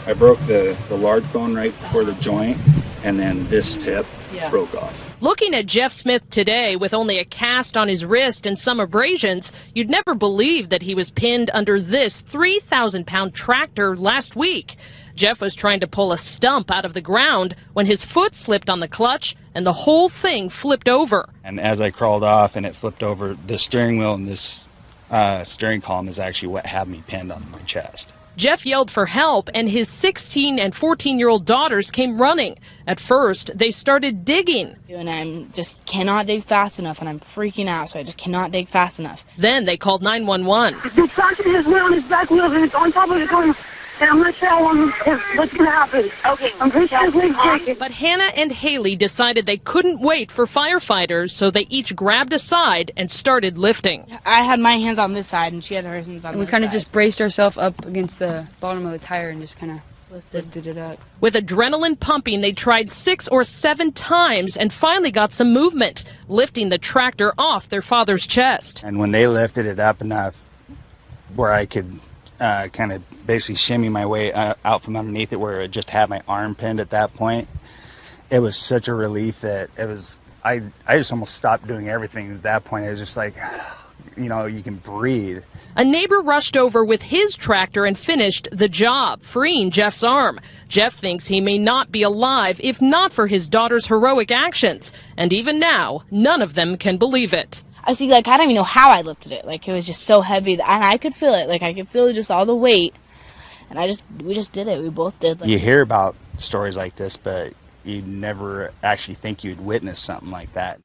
I broke the large bone right before the joint, and then this tip broke off. Looking at Jeff Smith today with only a cast on his wrist and some abrasions, you'd never believe that he was pinned under this 3,000-pound tractor last week. Jeff was trying to pull a stump out of the ground when his foot slipped on the clutch and the whole thing flipped over. And as I crawled off and it flipped over, the steering wheel and this steering column is actually what had me pinned on my chest. Jeff yelled for help, and his 16 and 14-year-old daughters came running. At first, they started digging. And I just cannot dig fast enough, and I'm freaking out, so I just cannot dig fast enough. Then they called 911. It's fastened his wheel on his back wheels, and it's on top of the car. And I'm not sure how long what's going to happen. Okay. I'm pretty sure his leg's breaking. But Hannah and Haley decided they couldn't wait for firefighters, so they each grabbed a side and started lifting. I had my hands on this side, and she had her hands on this side. We kind of just braced ourselves up against the bottom of the tire and just kind of lifted it up. With adrenaline pumping, they tried 6 or 7 times and finally got some movement, lifting the tractor off their father's chest. And when they lifted it up enough where I could kind of basically shimmy my way out from underneath it, where it just had my arm pinned at that point, it was such a relief that it was, I just almost stopped doing everything at that point. It was just like, you know, you can breathe. A neighbor rushed over with his tractor and finished the job, freeing Jeff's arm. Jeff thinks he may not be alive if not for his daughter's heroic actions. And even now, none of them can believe it. I see, like, I don't even know how I lifted it. Like, it was just so heavy, and I could feel it. Like, I could feel just all the weight. And we just did it. We both did. You hear about stories like this, but you never actually think you'd witness something like that.